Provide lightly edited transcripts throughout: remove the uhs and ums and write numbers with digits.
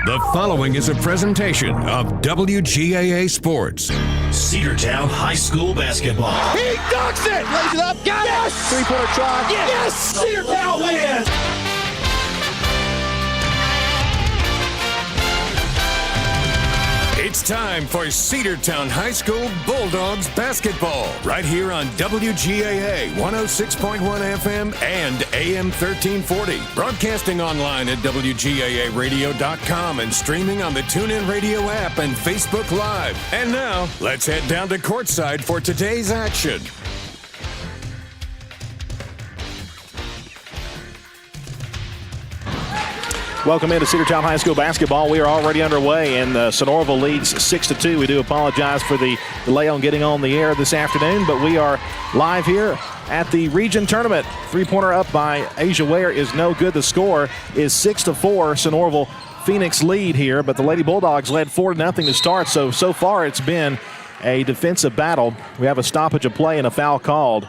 The following is a presentation of WGAA Sports. Cedartown High School basketball. He ducks it! Lays it up. Got it! Three-pointer try. Yes! Cedartown wins! It's time for Cedartown High School Bulldogs basketball right here on WGAA 106.1 FM and AM 1340. Broadcasting online at WGAAradio.com and streaming on the TuneIn Radio app and Facebook Live. And now, let's head down to courtside for today's action. Welcome into Cedartown High School basketball. We are already underway, and Sonoraville leads 6-2. We do apologize for the delay on getting on the air this afternoon, but we are live here at the region tournament. Three-pointer up by Asia Ware is no good. The score is 6-4. Sonoraville Phoenix lead here, but the Lady Bulldogs led 4-0 to start. So far it's been a defensive battle. We have a stoppage of play and a foul called.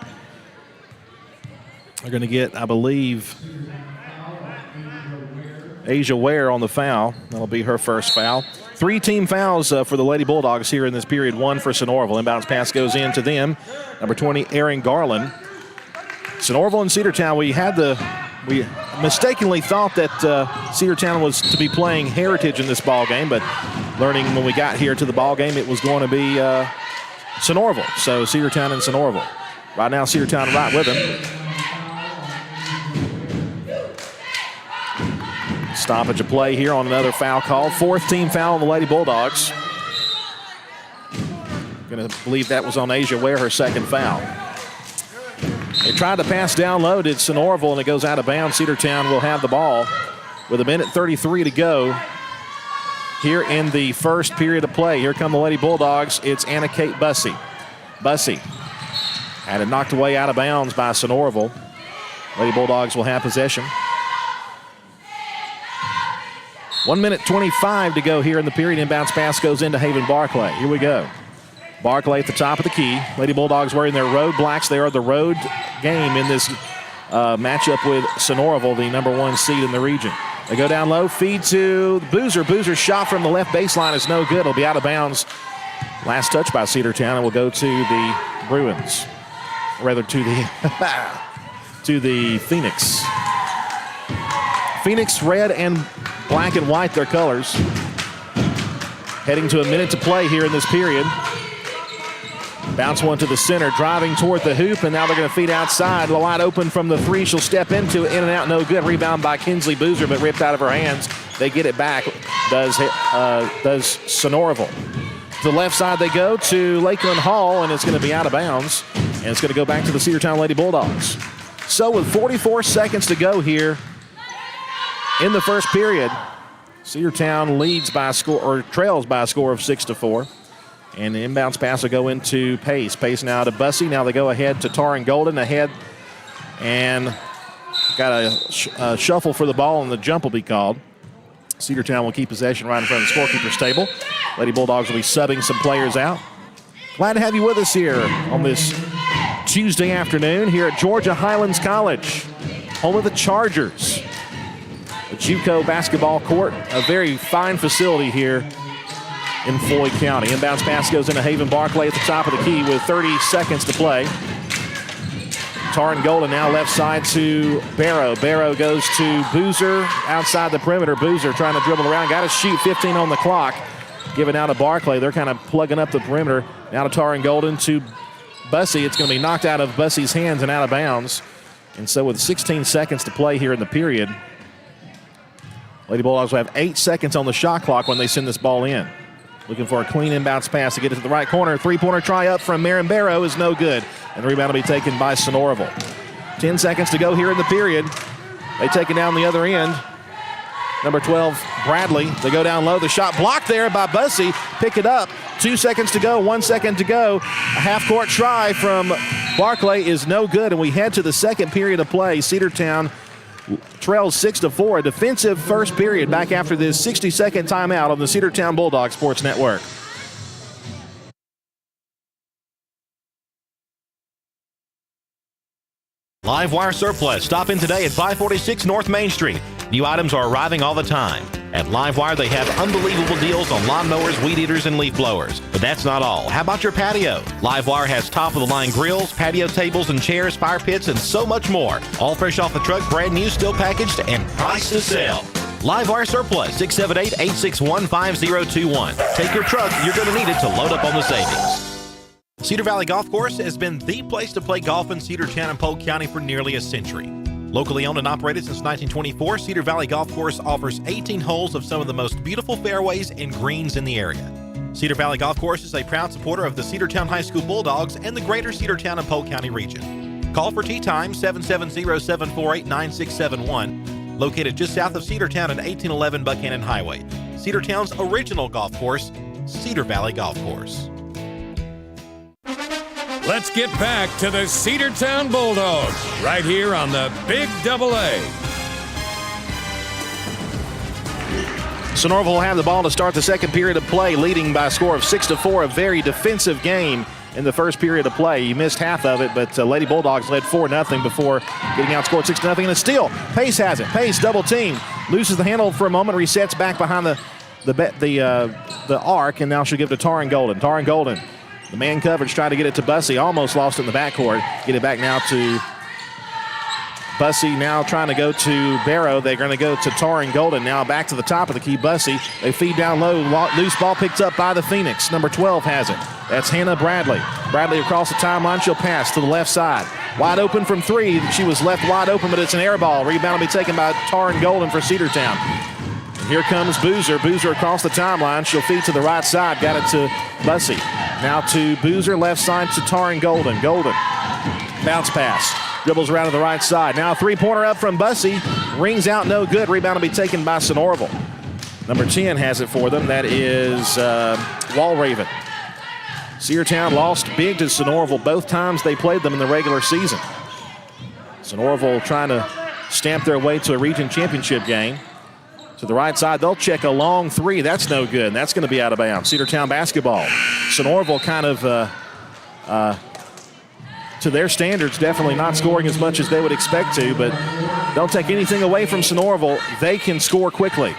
They're going to get, I believe, Asia Ware on the foul. That'll be her first foul. 3 team fouls for the Lady Bulldogs here in this period. 1 for Sonoraville. Inbounds pass goes in to them. Number 20, Erin Garland. Sonoraville and Cedartown, we mistakenly thought that Cedartown was to be playing Heritage in this ball game, but learning when we got here to the ball game, it was going to be Sonoraville. So Cedartown and Sonoraville. Right now, Cedartown right with them. Stoppage of play here on another foul call. 4th team foul on the Lady Bulldogs. Going to believe that was on Asia Ware, her second foul. They tried to pass down low, did Sonoraville, and it goes out of bounds. Cedartown will have the ball with 1:33 to go here in the first period of play. Here come the Lady Bulldogs. It's Anna Kate Bussey. Bussey had it knocked away out of bounds by Sonoraville. Lady Bulldogs will have possession. 1:25 to go here in the period. Inbounds pass goes into Haven Barclay. Here we go. Barclay at the top of the key. Lady Bulldogs wearing their road blacks. They are the road game in this matchup with Sonoraville, the number 1 seed in the region. They go down low, feed to Boozer. Boozer's shot from the left baseline is no good. It'll be out of bounds. Last touch by Cedartown, and will go to the Bruins. Rather to the to the Phoenix. Phoenix red and black and white, their colors. Heading to 1 minute to play here in this period. Bounce one to the center, driving toward the hoop, and now they're going to feed outside. Wide open from the 3. She'll step into it, in and out, no good. Rebound by Kinsley Boozer, but ripped out of her hands. They get it back, does Sonoraville. To the left side they go to Lakeland Hall, and it's going to be out of bounds. And it's going to go back to the Cedartown Lady Bulldogs. So with 44 seconds to go here in the first period, Cedartown leads by a score, or trails by a score of 6-4. And the inbounds pass will go into Pace. Pace now to Bussey. Now they go ahead to Taryn Golden ahead. And got a shuffle for the ball, and the jump will be called. Cedartown will keep possession right in front of the scorekeeper's table. Lady Bulldogs will be subbing some players out. Glad to have you with us here on this Tuesday afternoon here at Georgia Highlands College, home of the Chargers. The JUCO basketball court, a very fine facility here in Floyd County. Inbounds pass goes into Haven Barclay at the top of the key with 30 seconds to play. Taryn Golden now left side to Barrow. Barrow goes to Boozer outside the perimeter. Boozer trying to dribble around. Got to shoot, 15 on the clock. Given out to Barclay. They're kind of plugging up the perimeter. Now to Taryn Golden to Bussey. It's going to be knocked out of Bussey's hands and out of bounds. And so with 16 seconds to play here in the period, Lady Bulldogs will have 8 seconds on the shot clock when they send this ball in. Looking for a clean inbounds pass to get it to the right corner. 3-pointer try up from Marin Barrow is no good. And the rebound will be taken by Sonoraville. 10 seconds to go here in the period. They take it down the other end. Number 12, Bradley. They go down low. The shot blocked there by Bussey. Pick it up. 2 seconds to go. 1 second to go. A half-court try from Barclay is no good. And we head to the second period of play. Cedartown trails 6-4. A defensive first period back after this 60-second timeout on the Cedartown Bulldogs Sports Network. Livewire Surplus. Stop in today at 546 North Main Street. New items are arriving all the time. At Livewire, they have unbelievable deals on lawnmowers, weed eaters, and leaf blowers. But that's not all. How about your patio? Livewire has top-of-the-line grills, patio tables and chairs, fire pits, and so much more. All fresh off the truck, brand new, still packaged, and priced to sell. Livewire Surplus, 678-861-5021. Take your truck. You're going to need it to load up on the savings. Cedar Valley Golf Course has been the place to play golf in Cedartown and Polk County for nearly a century. Locally owned and operated since 1924, Cedar Valley Golf Course offers 18 holes of some of the most beautiful fairways and greens in the area. Cedar Valley Golf Course is a proud supporter of the Cedartown High School Bulldogs and the greater Cedartown and Polk County region. Call for tee time 770-748-9671, located just south of Cedartown at 1811 Buchanan Highway. Cedartown's original golf course, Cedar Valley Golf Course. Let's get back to the Cedartown Bulldogs right here on the Big AA. Sonoraville will have the ball to start the second period of play, leading by a score of 6-4. A very defensive game in the first period of play. You missed half of it, but Lady Bulldogs led 4-0 before getting outscored 6-0. And a steal. Pace has it. Pace double team. Loses the handle for a moment, resets back behind the arc, and now she'll give it to Taryn Golden. Taryn Golden. The man coverage trying to get it to Bussey. Almost lost it in the backcourt. Get it back now to Bussey. Now trying to go to Barrow. They're going to go to Taryn Golden. Now back to the top of the key. Bussey. They feed down low. Loose ball picked up by the Phoenix. Number 12 has it. That's Hannah Bradley. Bradley across the timeline. She'll pass to the left side. Wide open from three. She was left wide open, but it's an air ball. Rebound will be taken by Taryn Golden for Cedartown. Here comes Boozer. Boozer across the timeline. She'll feed to the right side. Got it to Bussey. Now to Boozer. Left side to Taryn Golden. Golden. Bounce pass. Dribbles around to the right side. Now a three-pointer up from Bussey. Rings out no good. Rebound will be taken by Sonoraville. Number 10 has it for them. That is Walraven. Cedartown lost big to Sonoraville both times they played them in the regular season. Sonoraville trying to stamp their way to a region championship game. To the right side, they'll check a long three. That's no good, and that's going to be out of bounds. Cedartown basketball. Sonoraville kind of, to their standards, definitely not scoring as much as they would expect to, but don't take anything away from Sonoraville. They can score quickly.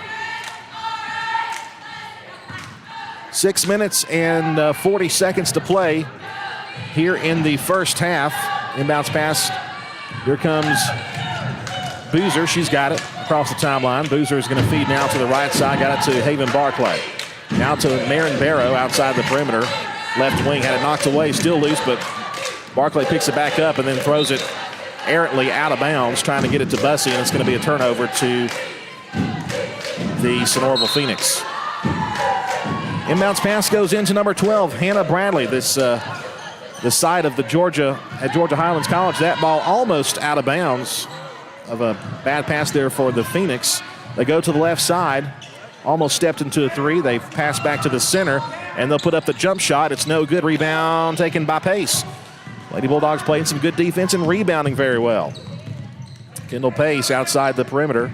6 minutes and 40 seconds to play here in the first half. Inbounds pass. Here comes Boozer. She's got it across the timeline. Boozer is going to feed now to the right side. Got it to Haven Barclay. Now to Marin Barrow outside the perimeter. Left wing had it knocked away. Still loose, but Barclay picks it back up and then throws it errantly out of bounds, trying to get it to Bussey, and it's going to be a turnover to the Sonoraville Phoenix. Inbounds pass goes into number 12, Hannah Bradley. This the side of the Georgia Highlands College. That ball almost out of bounds. Of a bad pass there for the Phoenix. They go to the left side. Almost stepped into a three. They pass back to the center, and they'll put up the jump shot. It's no good. Rebound taken by Pace. Lady Bulldogs playing some good defense and rebounding very well. Kendall Pace outside the perimeter.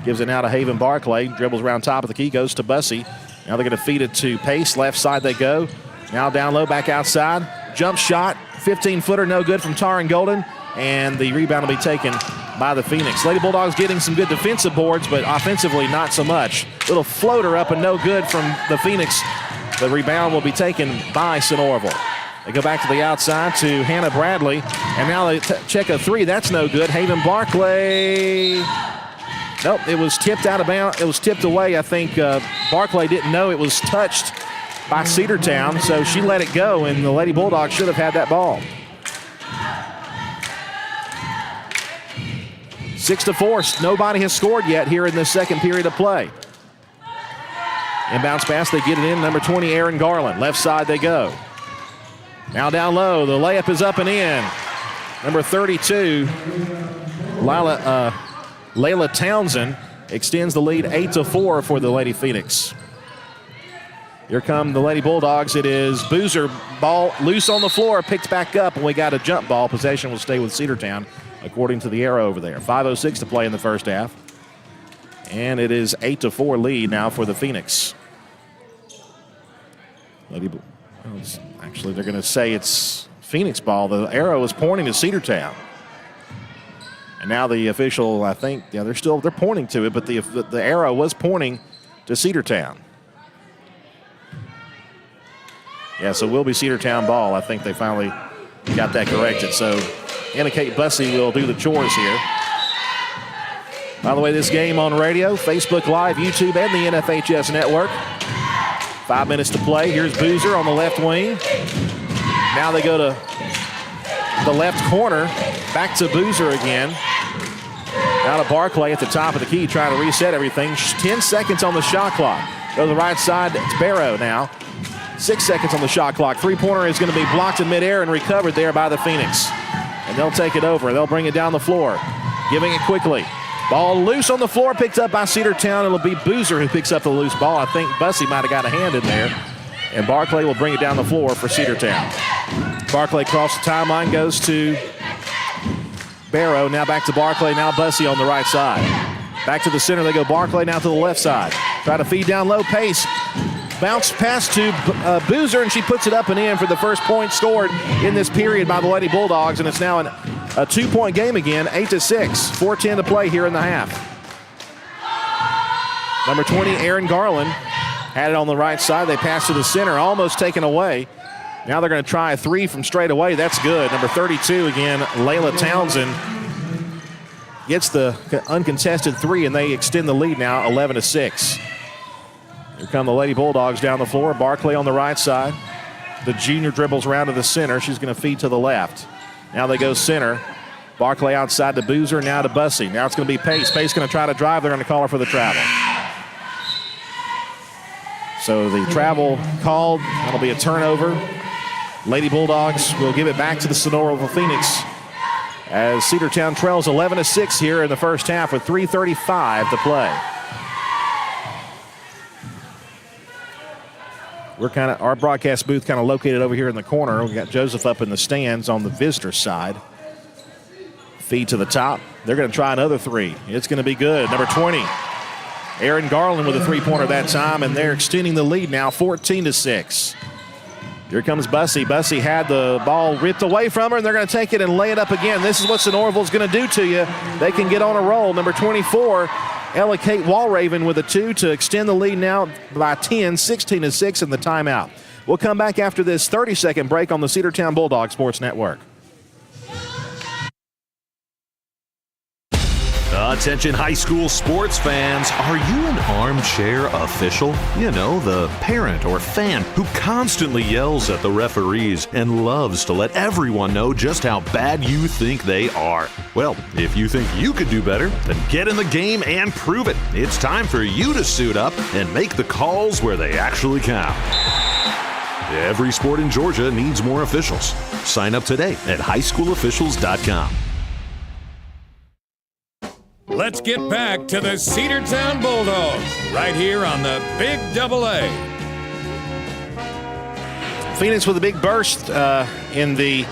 Gives it now to Haven Barclay. Dribbles around top of the key. Goes to Bussey. Now they're going to feed it to Pace. Left side they go. Now down low, back outside. Jump shot. 15-footer, no good from Taryn Golden. And the rebound will be taken by the Phoenix. Lady Bulldogs getting some good defensive boards, but offensively not so much. Little floater up and no good from the Phoenix. The rebound will be taken by Sonoraville. They go back to the outside to Hannah Bradley, and now they check a three. That's no good. Haven Barclay. Nope, it was tipped out of bounds. It was tipped away. I think Barclay didn't know it was touched by Cedartown, so she let it go, and the Lady Bulldogs should have had that ball. 6-4. Nobody has scored yet here in this second period of play. Inbounds pass, they get it in. Number 20, Aaron Garland. Left side they go. Now down low, the layup is up and in. Number 32, Layla Townsend extends the lead 8-4 for the Lady Phoenix. Here come the Lady Bulldogs. It is Boozer, ball loose on the floor, picked back up, and we got a jump ball. Possession will stay with Cedartown, according to the arrow over there. 5:06 to play in the first half. And it is 8-4 lead now for the Phoenix. Actually, they're going to say it's Phoenix ball. The arrow is pointing to Cedartown. And now the official, I think, they're pointing to it, but the arrow was pointing to Cedartown. Yeah, so will be Cedartown ball. I think they finally got that corrected. So Anna Kate Bussey will do the chores here. By the way, this game on radio, Facebook Live, YouTube, and the NFHS Network. 5 minutes to play. Here's Boozer on the left wing. Now they go to the left corner. Back to Boozer again. Now to Barclay at the top of the key, trying to reset everything. 10 seconds on the shot clock. Go to the right side. It's Barrow now. 6 seconds on the shot clock. Three-pointer is going to be blocked in midair and recovered there by the Phoenix. And they'll take it over. They'll bring it down the floor. Giving it quickly. Ball loose on the floor, picked up by Cedartown. It'll be Boozer who picks up the loose ball. I think Bussey might have got a hand in there. And Barclay will bring it down the floor for Cedartown. Barclay across the timeline, goes to Barrow. Now back to Barclay. Now Bussey on the right side. Back to the center. They go Barclay now to the left side. Try to feed down low. Pace. Bounce pass to Boozer, and she puts it up and in for the first point scored in this period by the Lady Bulldogs. And it's now a 2-point game again, 8-6. 4:10 to play here in the half. Number 20, Aaron Garland, had it on the right side. They pass to the center, almost taken away. Now they're going to try a three from straight away. That's good. Number 32 again, Layla Townsend gets the uncontested three, and they extend the lead now, 11-6. Here come the Lady Bulldogs down the floor. Barclay on the right side. The junior dribbles around to the center. She's going to feed to the left. Now they go center. Barclay outside to Boozer, now to Bussey. Now it's going to be Pace. Pace going to try to drive. They're going to call her for the travel. So the travel called. That'll be a turnover. Lady Bulldogs will give it back to the Sonoraville Phoenix as Cedartown trails 11-6 here in the first half with 3:35 to play. We're our broadcast booth kind of located over here in the corner. We got Joseph up in the stands on the visitor side. Feed to the top. They're going to try another three. It's going to be good. Number 20, Aaron Garland with a three-pointer that time, and they're extending the lead now, 14-6. Here comes Bussey. Bussey had the ball ripped away from her, and they're going to take it and lay it up again. This is what Sonoraville's going to do to you. They can get on a roll. Number 24, Ella Kate Walraven with a two to extend the lead now by 10, 16-6 in the timeout. We'll come back after this 30-second break on the Cedartown Bulldog Sports Network. Attention high school sports fans, are you an armchair official? You know, the parent or fan who constantly yells at the referees and loves to let everyone know just how bad you think they are. Well, if you think you could do better, then get in the game and prove it. It's time for you to suit up and make the calls where they actually count. Every sport in Georgia needs more officials. Sign up today at highschoolofficials.com. Let's get back to the Cedartown Bulldogs right here on the Big AA. Phoenix with a big burst in the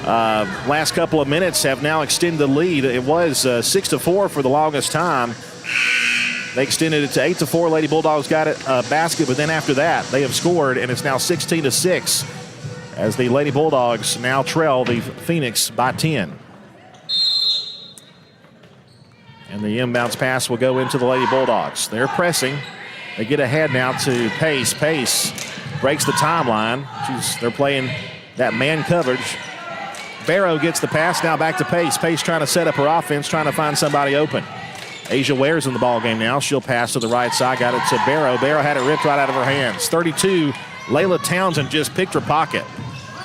last couple of minutes have now extended the lead. It was 6-4 for the longest time. They extended it to 8-4. Lady Bulldogs got it basket, but then after that they have scored, and it's now 16-6 as the Lady Bulldogs now trail the Phoenix by 10. And the inbounds pass will go into the Lady Bulldogs. They're pressing. They get ahead now to Pace. Pace breaks the timeline. They're playing that man coverage. Barrow gets the pass, now back to Pace. Pace trying to set up her offense, trying to find somebody open. Asia Ware's in the ball game now. She'll pass to the right side. Got it to Barrow. Barrow had it ripped right out of her hands. 32, Layla Townsend just picked her pocket.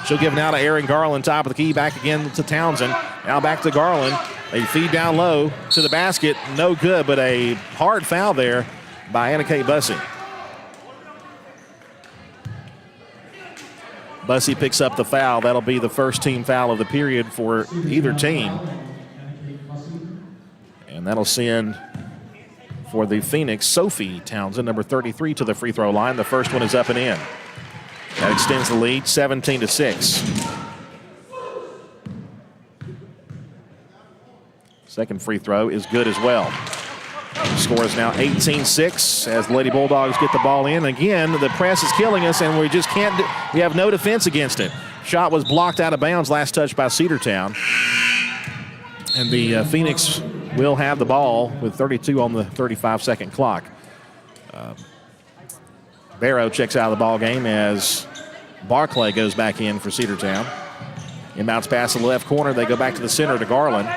She'll give now to Aaron Garland, top of the key. Back again to Townsend. Now back to Garland. They feed down low to the basket. No good, but a hard foul there by Anna Kate Bussey. Bussey picks up the foul. That'll be the first team foul of the period for either team. And that'll send for the Phoenix, Sophie Townsend, number 33, to the free throw line. The first one is up and in. That extends the lead, 17-6. Second free throw is good as well. The score is now 18-6 as the Lady Bulldogs get the ball in. Again, the press is killing us, and we just can't. We have no defense against it. Shot was blocked out of bounds, last touch by Cedartown. And the Phoenix will have the ball with 32 on the 35-second clock. Barrow checks out of the ball game as Barclay goes back in for Cedartown. Inbounds pass in the left corner. They go back to the center to Garland.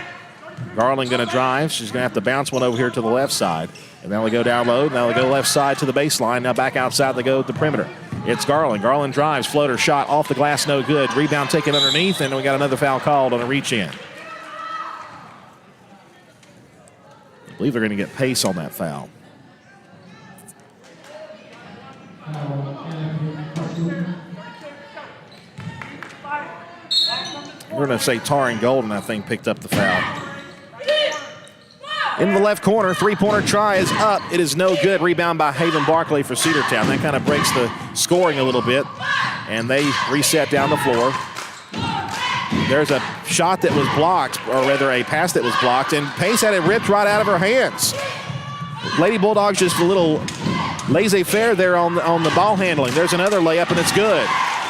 Garland going to drive. She's going to have to bounce one over here to the left side. And now they go down low. Now they go left side to the baseline. Now back outside they go to the perimeter. It's Garland. Garland drives. Floater shot off the glass. No good. Rebound taken underneath. And we got another foul called on a reach in. I believe they're going to get pace on that foul. We're going to say Taryn Golden, I think, picked up the foul. In the left corner, three-pointer try is up. It is no good. Rebound by Haven Barclay for Cedartown. That kind of breaks the scoring a little bit, and they reset down the floor. There's a shot that was blocked, or rather a pass that was blocked, and Pace had it ripped right out of her hands. Lady Bulldogs just a little laissez-faire there on the ball handling. There's another layup, and it's good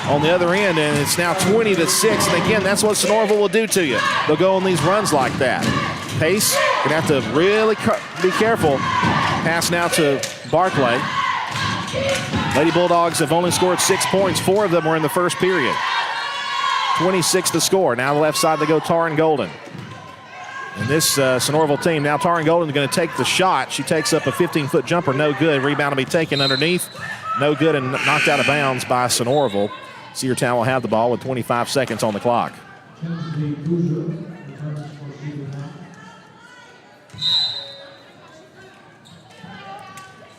on the other end, and it's now 20-6. And again, that's what Sonoraville will do to you. They'll go on these runs like that. Pace gonna have to really be careful. Pass now to Barclay. Lady Bulldogs have only scored 6 points. 4 of them were in the first period. 26 to score. Now the left side they go Taryn Golden. And this Sonoraville team, now Taryn Golden is going to take the shot. She takes up a 15-foot jumper, no good. Rebound will be taken underneath, no good, and knocked out of bounds by Sonoraville. Cedartown will have the ball with 25 seconds on the clock.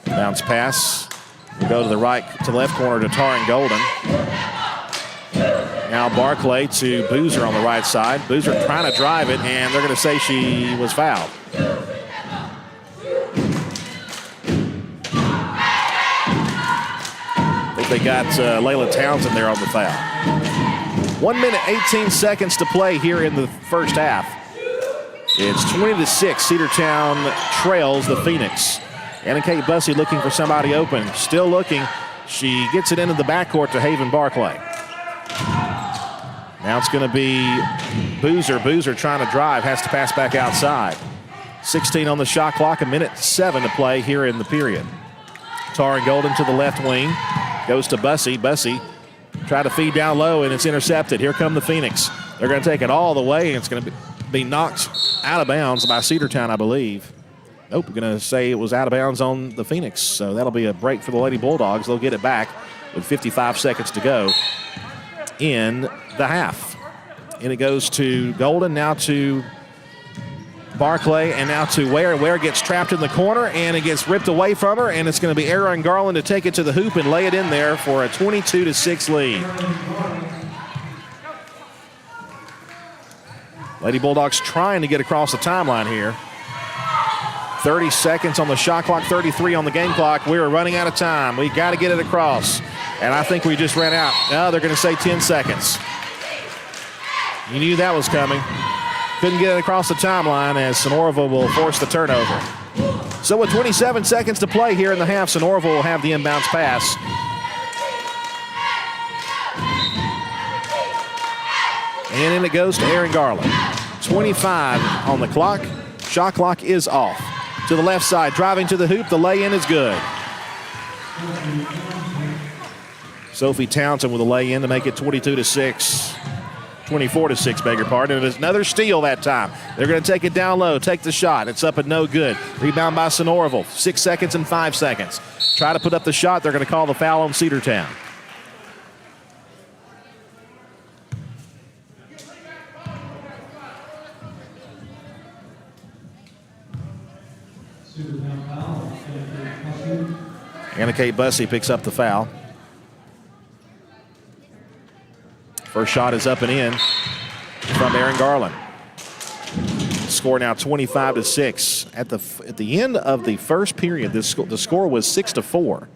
Bounce pass. We'll go to the right, to the left corner to Taryn Golden. Now Barclay to Boozer on the right side. Boozer trying to drive it, and they're going to say she was fouled. I think they got Layla Townsend there on the foul. 1 minute, 18 seconds to play here in the first half. It's 20-6. Cedartown trails the Phoenix. Anna Kate Bussey looking for somebody open. Still looking. She gets it into the backcourt to Haven Barclay. Now it's going to be Boozer. Boozer trying to drive, has to pass back outside. 16 on the shot clock, 1:07 to play here in the period. Taryn Golden to the left wing, goes to Bussey. Bussey try to feed down low, and it's intercepted. Here come the Phoenix. They're going to take it all the way, and it's going to be knocked out of bounds by Cedartown, I believe. Nope, we're going to say it was out of bounds on the Phoenix, so that'll be a break for the Lady Bulldogs. They'll get it back with 55 seconds to go in the half. And it goes to Golden, now to Barclay, and now to Ware. Ware gets trapped in the corner, and it gets ripped away from her, and it's going to be Aaron Garland to take it to the hoop and lay it in there for a 22-6 lead. Lady Bulldogs trying to get across the timeline here. 30 seconds on the shot clock, 33 on the game clock. We are running out of time. We got to get it across. And I think we just ran out. Now they're going to say 10 seconds. You knew that was coming. Couldn't get it across the timeline as Sonoraville will force the turnover. So with 27 seconds to play here in the half, Sonoraville will have the inbounds pass. And then it goes to Aaron Garland. 25 on the clock. Shot clock is off. To the left side, driving to the hoop. The lay-in is good. Sophie Townsend with a lay-in to make it 22-6. 24-6, beg your pardon. And it's another steal that time. They're going to take it down low, take the shot. It's up and no good. Rebound by Sonoraville. 6 seconds and 5 seconds. Try to put up the shot. They're going to call the foul on Cedartown. Anna Kate Bussey picks up the foul. First shot is up and in from Aaron Garland. Score now 25-6. At the end of the first period, the score was 6-4.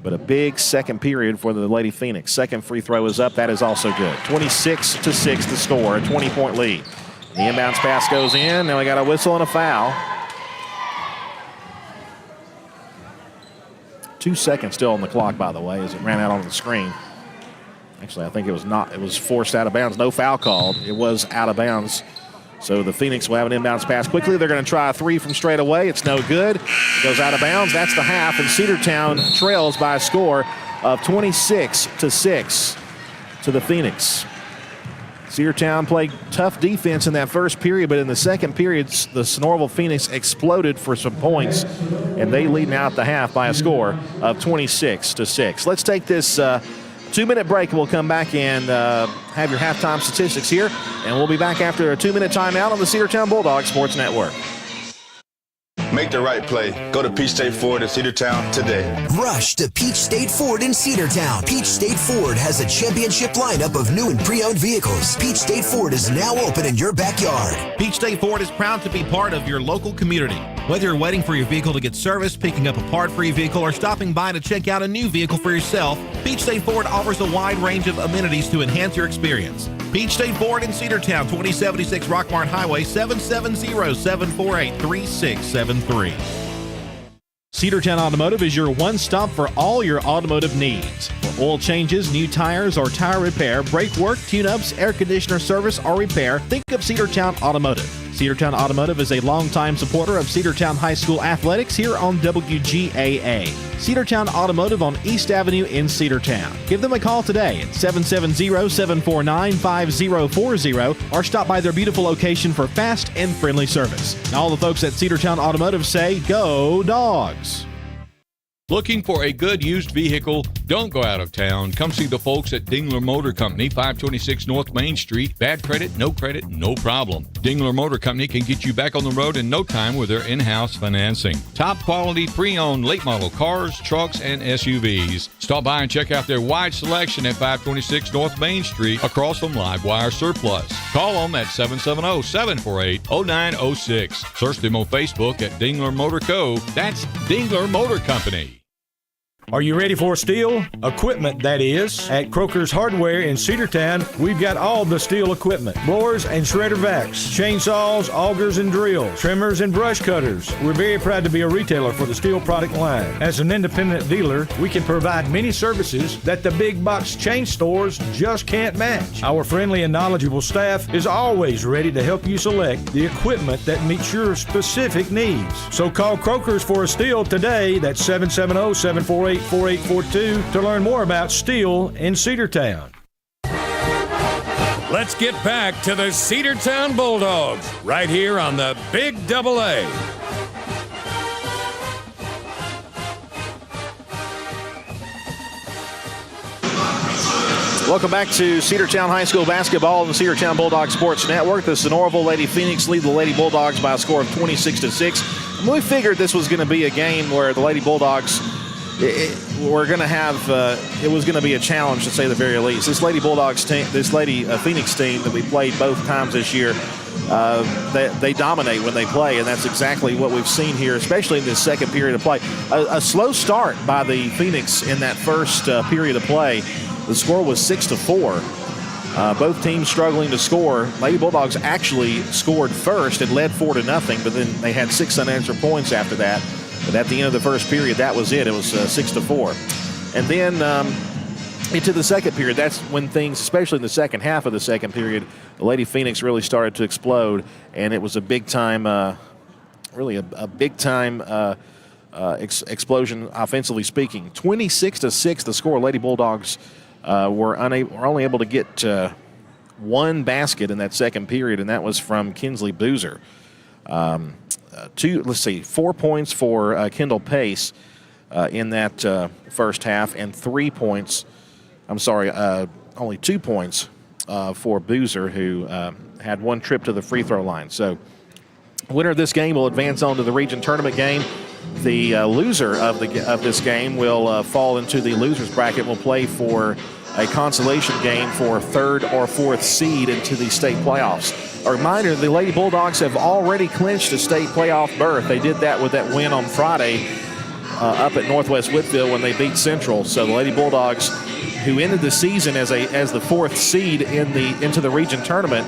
But a big second period for the Lady Phoenix. Second free throw is up. That is also good. 26-6 the score, a 20-point lead. The inbounds pass goes in. Now we got a whistle and a foul. 2 seconds still on the clock, by the way, as it ran out on the screen. Actually, I think it was not. It was forced out of bounds. No foul called. It was out of bounds. So the Phoenix will have an inbounds pass quickly. They're going to try a three from straight away. It's no good. It goes out of bounds. That's the half, and Cedartown trails by a score of 26-6 to the Phoenix. Cedartown played tough defense in that first period, but in the second period, the Sonoraville Phoenix exploded for some points, and they lead now at the half by a score of 26-6. Let's take this 2-minute break, and we'll come back and have your halftime statistics here, and we'll be back after a 2-minute timeout on the Cedartown Bulldogs Sports Network. Make the right play. Go to Peach State Ford in Cedartown today. Rush to Peach State Ford in Cedartown. Peach State Ford has a championship lineup of new and pre-owned vehicles. Peach State Ford is now open in your backyard. Peach State Ford is proud to be part of your local community. Whether you're waiting for your vehicle to get serviced, picking up a part for your vehicle, or stopping by to check out a new vehicle for yourself, Peach State Ford offers a wide range of amenities to enhance your experience. Peach State Ford in Cedartown, 2076 Rockmart Highway, 770-748-3673. Cedartown Automotive is your one-stop for all your automotive needs. For oil changes, new tires, or tire repair, brake work, tune-ups, air conditioner service, or repair, think of Cedartown Automotive. Cedartown Automotive is a longtime supporter of Cedartown High School athletics here on WGAA. Cedartown Automotive on East Avenue in Cedartown. Give them a call today at 770-749-5040 or stop by their beautiful location for fast and friendly service. And all the folks at Cedartown Automotive say, go Dawgs! Looking for a good used vehicle? Don't go out of town. Come see the folks at Dingler Motor Company, 526 North Main Street. Bad credit, no problem. Dingler Motor Company can get you back on the road in no time with their in-house financing. Top quality pre-owned late model cars, trucks, and SUVs. Stop by and check out their wide selection at 526 North Main Street across from Livewire Surplus. Call them at 770-748-0906. Search them on Facebook at Dingler Motor Co. That's Dingler Motor Company. Are you ready for steel? Equipment, that is. At Croker's Hardware in Cedartown, we've got all the steel equipment. Blowers and shredder vacs, chainsaws, augers and drills, trimmers and brush cutters. We're very proud to be a retailer for the steel product line. As an independent dealer, we can provide many services that the big box chain stores just can't match. Our friendly and knowledgeable staff is always ready to help you select the equipment that meets your specific needs. So call Croker's for a steel today. That's 770-748-4842 to learn more about steel in Cedartown. Let's get back to the Cedartown Bulldogs right here on the Big AA. Welcome back to Cedartown High School basketball on the Cedartown Bulldogs Sports Network. The Sonoraville Lady Phoenix lead the Lady Bulldogs by a score of 26-6. And we figured this was going to be a game where the Lady Bulldogs we're going to have it was going to be a challenge, to say the very least. This Lady Bulldogs team, this Lady Phoenix team that we played both times this year, they dominate when they play, and that's exactly what we've seen here, especially in this second period of play. A slow start by the Phoenix in that first period of play. The score was 6-4. Both teams struggling to score. Lady Bulldogs actually scored first and led 4-0, but then they had 6 unanswered points after that. But at the end of the first period, that was it. It was 6-4. And then into the second period, that's when things, especially in the second half of the second period, the Lady Phoenix really started to explode, and it was a big-time, really a big-time explosion offensively speaking. 26-6 the score. Lady Bulldogs were only able to get one basket in that second period, and that was from Kinsley Boozer. 4 points for Kendall Pace in that first half, and 3 points. Only 2 points for Boozer, who had one trip to the free throw line. So, winner of this game will advance on to the region tournament game. The loser of this game will fall into the losers bracket. Will play for a consolation game for third or fourth seed into the state playoffs. A reminder, the Lady Bulldogs have already clinched a state playoff berth. They did that with that win on Friday up at Northwest Whitfield when they beat Central. So the Lady Bulldogs, who ended the season as the fourth seed into the region tournament,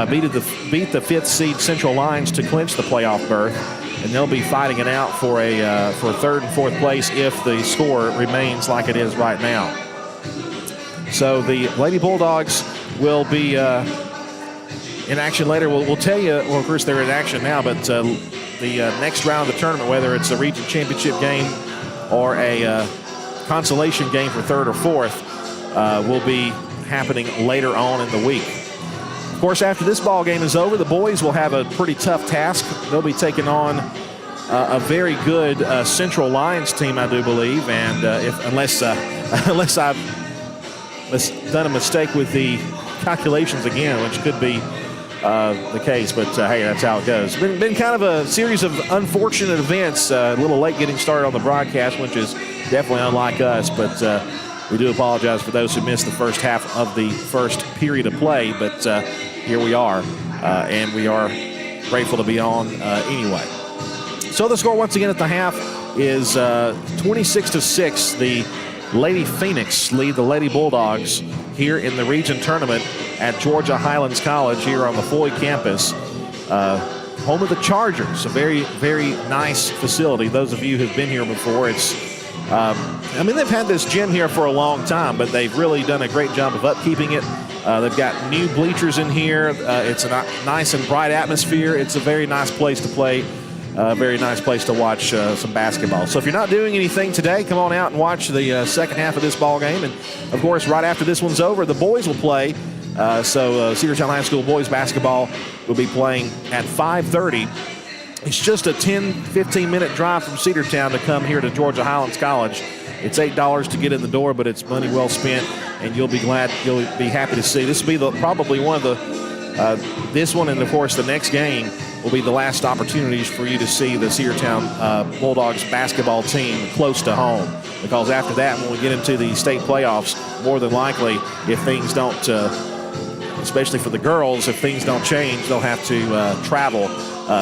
beat the fifth seed Central Lions to clinch the playoff berth, and they'll be fighting it out for third and fourth place if the score remains like it is right now. So the Lady Bulldogs will be in action later. We'll tell you, well, of course, they're in action now, but the next round of the tournament, whether it's a region championship game or a consolation game for third or fourth, will be happening later on in the week. Of course, after this ball game is over, the boys will have a pretty tough task. They'll be taking on a very good Central Lions team, I do believe, and unless I've done a mistake with the calculations again, which could be the case, but hey, that's how it goes. Been kind of a series of unfortunate events. A little late getting started on the broadcast, which is definitely unlike us, but we do apologize for those who missed the first half of the first period of play, but here we are, and we are grateful to be on anyway. So the score once again at the half is 26-6. The Lady Phoenix lead the Lady Bulldogs here in the region tournament at Georgia Highlands College here on the Floyd campus. Home of the Chargers, a very, very nice facility. Those of you who've been here before, they've had this gym here for a long time, but they've really done a great job of upkeeping it. They've got new bleachers in here. It's a nice and bright atmosphere. It's a very nice place to play. A very nice place to watch some basketball. So if you're not doing anything today, come on out and watch the second half of this ball game. And, of course, right after this one's over, the boys will play. Cedartown High School boys basketball will be playing at 5:30. It's just a 10, 15-minute drive from Cedartown to come here to Georgia Highlands College. It's $8 to get in the door, but it's money well spent, and you'll be happy to see. This will be probably one of the this one and, of course, the next game will be the last opportunities for you to see the Cedartown Bulldogs basketball team close to home. Because after that, when we get into the state playoffs, more than likely, if things don't, especially for the girls, if things don't change, they'll have to travel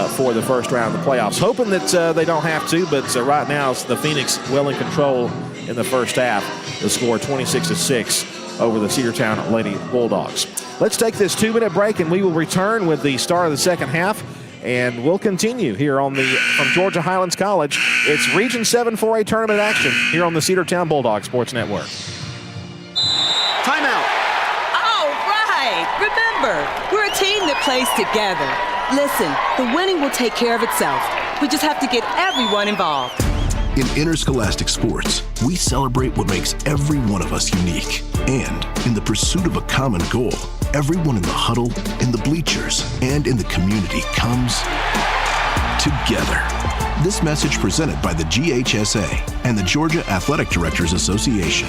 for the first round of the playoffs. Hoping that they don't have to, but right now it's the Phoenix well in control in the first half. The score 26-6 over the Cedartown Lady Bulldogs. Let's take this 2-minute break, and we will return with the start of the second half. And we'll continue here from Georgia Highlands College. It's Region 7 4A tournament action here on the Cedartown Bulldog Sports Network. Timeout. All right. Remember, we're a team that plays together. Listen, the winning will take care of itself. We just have to get everyone involved. In interscholastic sports, we celebrate what makes every one of us unique. And in the pursuit of a common goal, everyone in the huddle, in the bleachers, and in the community comes together. This message presented by the GHSA and the Georgia Athletic Directors Association.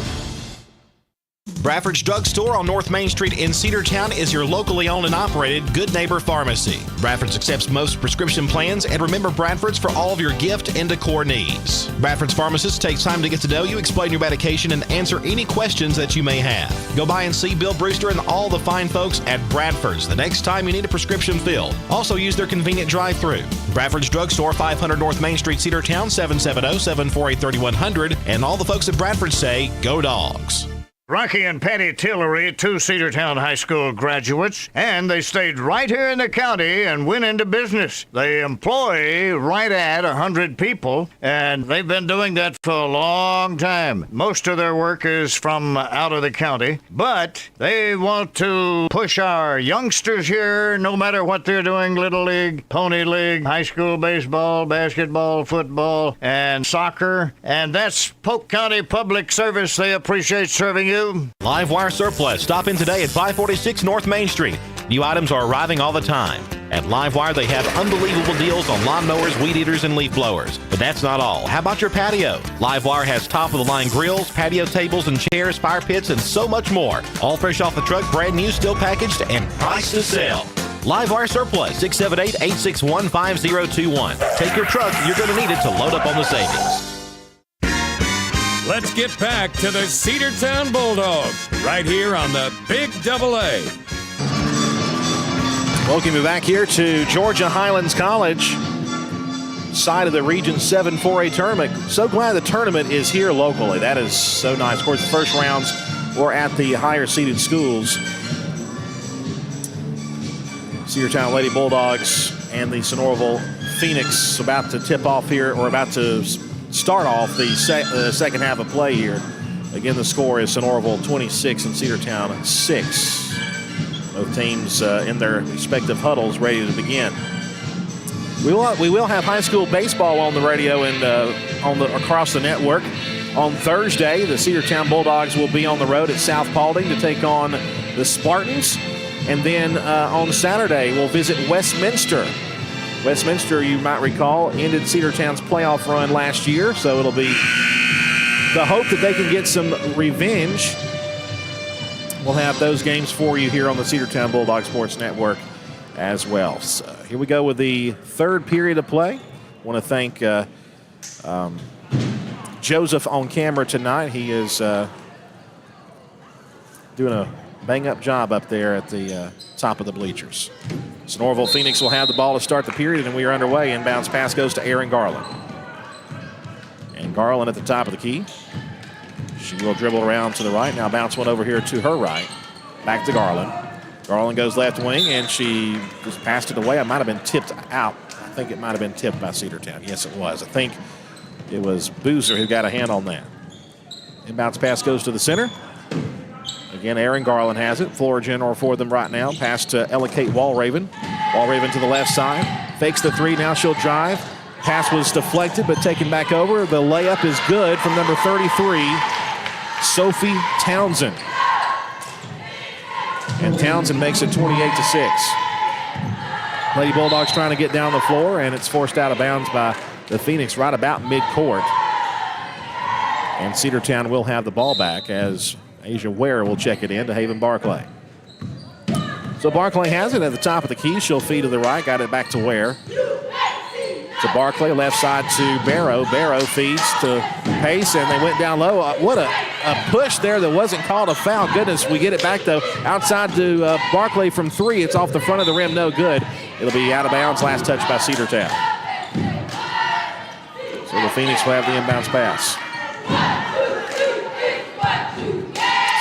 Bradford's Drug Store on North Main Street in Cedartown is your locally owned and operated Good Neighbor Pharmacy. Bradford's accepts most prescription plans, and remember Bradford's for all of your gift and decor needs. Bradford's pharmacist takes time to get to know you, explain your medication, and answer any questions that you may have. Go by and see Bill Brewster and all the fine folks at Bradford's the next time you need a prescription filled. Also use their convenient drive-thru. Bradford's Drug Store, 500 North Main Street, Cedartown, 770-748-3100. And all the folks at Bradford say, go Dogs. Rocky and Patty Tillery, two Cedartown High School graduates, and they stayed right here in the county and went into business. They employ right at 100 people, and they've been doing that for a long time. Most of their work is from out of the county, but they want to push our youngsters here, no matter what they're doing, Little League, Pony League, high school baseball, basketball, football, and soccer, and that's Polk County Public Service. They appreciate serving you. Live Wire Surplus. Stop in today at 546 North Main Street. New items are arriving all the time. At Live Wire, they have unbelievable deals on lawnmowers, weed eaters, and leaf blowers. But that's not all. How about your patio? Live Wire has top-of-the-line grills, patio tables and chairs, fire pits, and so much more. All fresh off the truck, brand new, still packaged, and priced to sell. Live Wire Surplus, 678-861-5021. Take your truck. You're going to need it to load up on the savings. Let's get back to the Cedartown Bulldogs right here on the Big AA. Welcome you back here to Georgia Highlands College, side of the Region 7 4A tournament. So glad the tournament is here locally. That is so nice. Of course, the first rounds were at the higher seeded schools. Cedartown Lady Bulldogs and the Sonoraville Phoenix about to tip off here, or about to start off the second half of play here. Again, the score is Sonoraville 26 and Cedartown 6. Both teams in their respective huddles ready to begin. We will have high school baseball on the radio and across the network. On Thursday, the Cedartown Bulldogs will be on the road at South Paulding to take on the Spartans. And then on Saturday, we'll visit Westminster. Westminster, you might recall, ended Cedartown's playoff run last year, so it'll be the hope that they can get some revenge. We'll have those games for you here on the Cedartown Bulldog Sports Network as well. So here we go with the third period of play. I want to thank Joseph on camera tonight. He is doing a bang-up job up there at the top of the bleachers. Sonoraville Phoenix will have the ball to start the period, and we are underway. Inbounds pass goes to Aaron Garland. And Garland at the top of the key. She will dribble around to the right. Now bounce one over here to her right. Back to Garland. Garland goes left wing, and she just passed it away. It might have been tipped out. I think it might have been tipped by Cedartown. Yes, it was. I think it was Boozer who got a hand on that. Inbounds pass goes to the center. Again, Aaron Garland has it. Floor general for them right now. Pass to Ella Kate Walraven. Walraven to the left side. Fakes the three. Now she'll drive. Pass was deflected, but taken back over. The layup is good from number 33, Sophie Townsend. And Townsend makes it 28-6. Lady Bulldogs trying to get down the floor, and it's forced out of bounds by the Phoenix right about midcourt. And Cedartown will have the ball back as Asia Ware will check it in to Haven Barclay. So Barclay has it at the top of the key. She'll feed to the right. Got it back to Ware. To Barclay, left side to Barrow. Barrow feeds to Pace, and they went down low. What a push there that wasn't called a foul. Goodness, we get it back, though. Outside to Barclay from three. It's off the front of the rim, no good. It'll be out of bounds. Last touch by Cedartown. So the Phoenix will have the inbounds pass.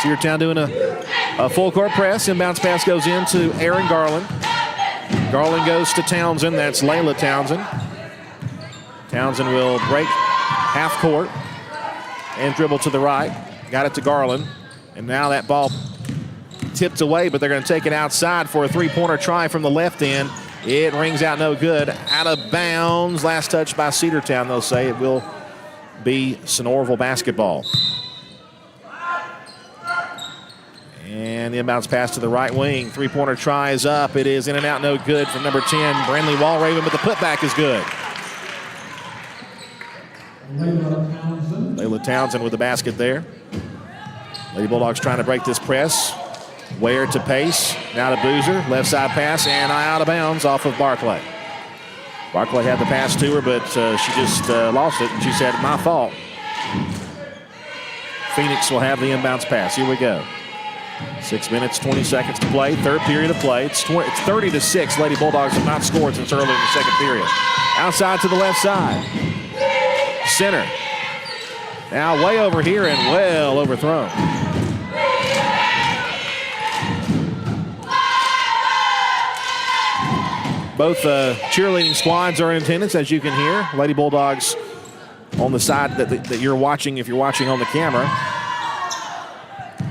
Cedartown doing a full court press. Inbounds pass goes in to Aaron Garland. Garland goes to Townsend. That's Layla Townsend. Townsend will break half court and dribble to the right. Got it to Garland. And now that ball tipped away, but they're going to take it outside for a three-pointer try from the left end. It rings out no good. Out of bounds. Last touch by Cedartown, they'll say. It will be Sonoraville basketball. And the inbounds pass to the right wing. Three-pointer try is up. It is in and out, no good from number 10, Brandley Walraven, but the putback is good. Layla Townsend with the basket there. Lady Bulldogs trying to break this press. Ware to Pace. Now to Boozer. Left side pass and out of bounds off of Barclay. Barclay had the pass to her, but she just lost it. And she said, my fault. Phoenix will have the inbounds pass. Here we go. 6 minutes, 20 seconds to play. Third period of play. It's 30-6. Lady Bulldogs have not scored since early in the second period. Outside to the left side. Center. Now way over here and well overthrown. Both cheerleading squads are in attendance, as you can hear. Lady Bulldogs on the side that you're watching, if you're watching on the camera.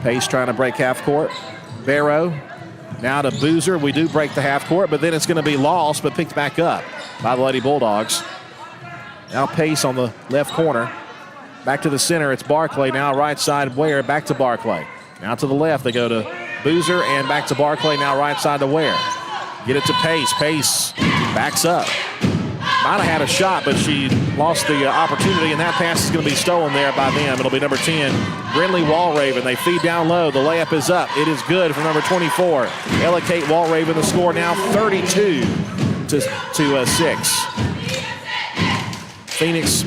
Pace trying to break half court. Barrow now to Boozer. We do break the half court, but then it's going to be lost, but picked back up by the Lady Bulldogs. Now Pace on the left corner. Back to the center, it's Barclay. Now right side Ware, back to Barclay. Now to the left, they go to Boozer and back to Barclay. Now right side to Ware. Get it to Pace. Pace backs up. Might have had a shot, but she lost the opportunity, and that pass is going to be stolen there by them. It'll be number 10, Brindley Walraven. They feed down low. The layup is up. It is good for number 24, Ella Kate Walraven. The score now 32-6. Phoenix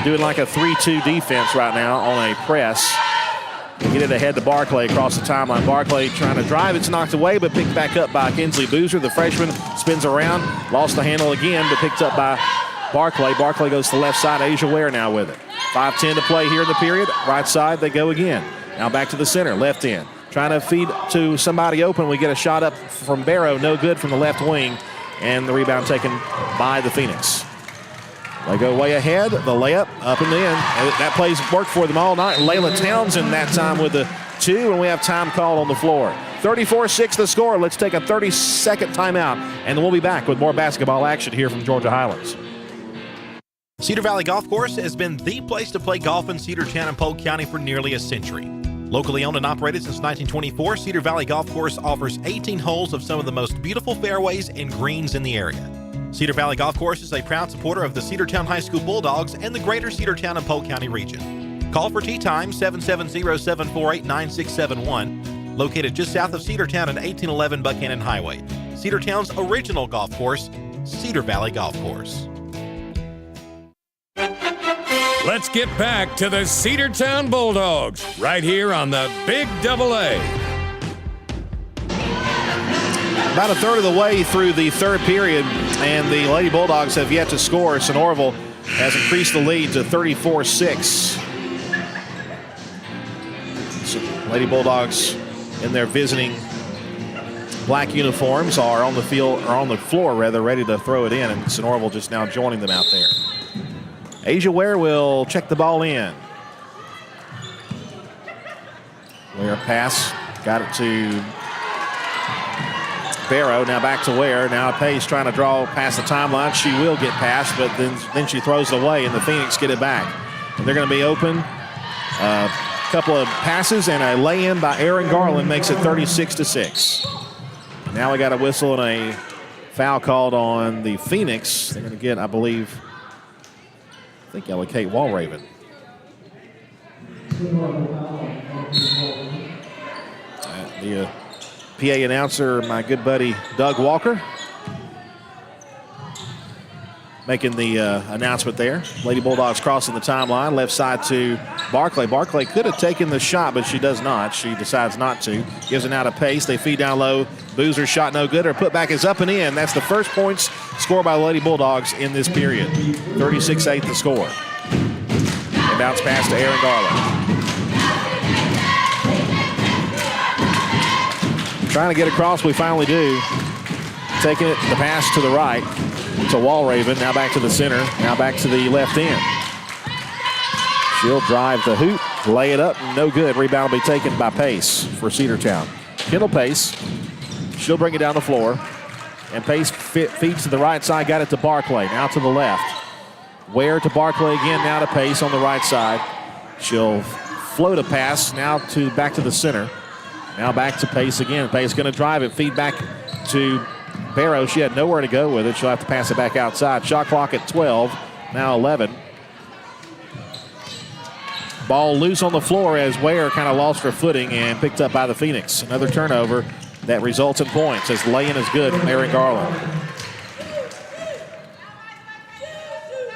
doing like a 3-2 defense right now on a press. Get it ahead to Barclay across the timeline. Barclay trying to drive. It's knocked away, but picked back up by Kinsley Boozer. The freshman spins around, lost the handle again, but picked up by Barclay. Barclay goes to the left side. Asia Ware now with it. 5:10 to play here in the period. Right side, they go again. Now back to the center, left end. Trying to feed to somebody open. We get a shot up from Barrow. No good from the left wing. And the rebound taken by the Phoenix. They go way ahead. The layup up and in. That play's worked for them all night. Layla Townsend that time with the two, and we have time called on the floor. 34-6 the score. Let's take a 30-second timeout, and we'll be back with more basketball action here from Georgia Highlands. Cedar Valley Golf Course has been the place to play golf in Cedartown and Polk County for nearly a century. Locally owned and operated since 1924, Cedar Valley Golf Course offers 18 holes of some of the most beautiful fairways and greens in the area. Cedar Valley Golf Course is a proud supporter of the Cedartown High School Bulldogs and the greater Cedartown and Polk County region. Call for tee time 770-748-9671, located just south of Cedartown at 1811 Buchanan Highway. Cedartown's original golf course, Cedar Valley Golf Course. Let's get back to the Cedartown Bulldogs right here on the Big AA. About a third of the way through the third period, and the Lady Bulldogs have yet to score. Sonoraville has increased the lead to 34-6. So Lady Bulldogs in their visiting black uniforms are on the field, or on the floor rather, ready to throw it in, and Sonoraville just now joining them out there. Asia Ware will check the ball in. Ware pass, got it to Barrow, now back to Ware. Now Pace trying to draw past the timeline. She will get past, but then she throws it away, and the Phoenix get it back. And they're going to be open. A couple of passes and a lay-in by Aaron Garland makes it 36-6. Now we got a whistle and a foul called on the Phoenix. They're going to get, I believe, Kate Walraven. The PA announcer, my good buddy Doug Walker, making the announcement there. Lady Bulldogs crossing the timeline, left side to Barclay. Barclay could have taken the shot, but she does not. She decides not to. Gives it out of Pace. They feed down low. Boozer's shot no good. Her putback is up and in. That's the first points scored by the Lady Bulldogs in this period. 36-8 the score. And bounce pass to Aaron Garland. Trying to get across, we finally do. Taking it, the pass to the right to Walraven. Now back to the center. Now back to the left end. She'll drive the hoop, lay it up, no good. Rebound will be taken by Pace for Cedartown. Kendall Pace. She'll bring it down the floor. And Pace feeds to the right side, got it to Barclay. Now to the left. Ware to Barclay again, now to Pace on the right side. She'll float a pass now to back to the center. Now back to Pace again. Pace going to drive it, feed back to Barrow. She had nowhere to go with it. She'll have to pass it back outside. Shot clock at 12, now 11. Ball loose on the floor as Ware kind of lost her footing and picked up by the Phoenix. Another turnover that results in points as lay-in is good from Aaron Garland.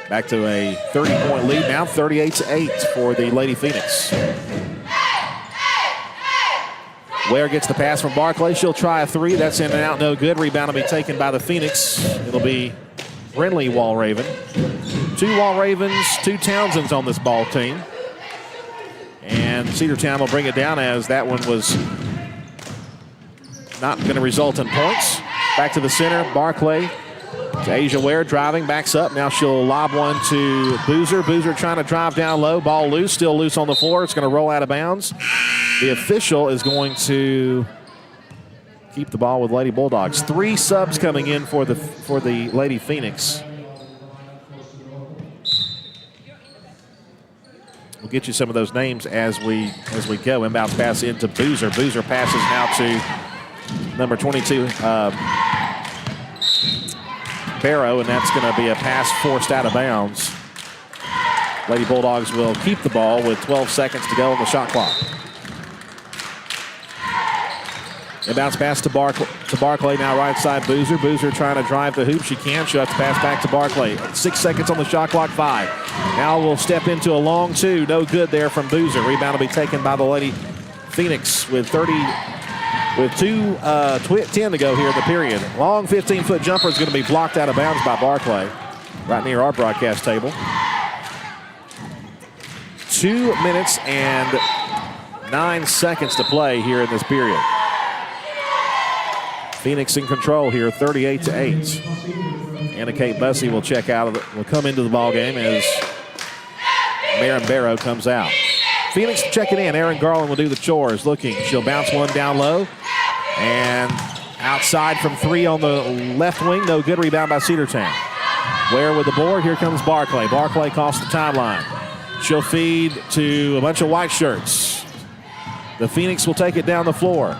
Back to a 30-point lead now, 38-8 for the Lady Phoenix. Ware gets the pass from Barclay. She'll try a three. That's in and out, no good. Rebound will be taken by the Phoenix. It'll be Brinley Walraven. Two Walravens, two Townsends on this ball team. And Cedartown will bring it down as that one was not going to result in points. Back to the center, Barclay. To Asia Ware, driving, backs up. Now she'll lob one to Boozer. Boozer trying to drive down low. Ball loose, still loose on the floor. It's going to roll out of bounds. The official is going to keep the ball with Lady Bulldogs. 3 subs coming in for the Lady Phoenix. We'll get you some of those names as we go. Inbound pass into Boozer. Boozer passes now to number 22, Barrow, and that's going to be a pass forced out of bounds. Lady Bulldogs will keep the ball with 12 seconds to go on the shot clock. Inbounds pass to Barclay, now right side Boozer. Boozer trying to drive the hoop. She can. She'll have to pass back to Barclay. 6 seconds on the shot clock, 5. Now we'll step into a long 2. No good there from Boozer. Rebound will be taken by the Lady Phoenix with 2:10 to go here in the period. Long 15-foot jumper is going to be blocked out of bounds by Barclay right near our broadcast table. 2 minutes and 9 seconds to play here in this period. Phoenix in control here, 38-8. Anna Kate Bussey will check out will come into the ball game as Maren Barrow comes out. Phoenix checking in. Aaron Garland will do the chores. Looking. She'll bounce one down low. And outside from 3 on the left wing, no good. Rebound by Cedartown. Ware with the board. Here comes Barclay. Barclay across the timeline. She'll feed to a bunch of white shirts. The Phoenix will take it down the floor.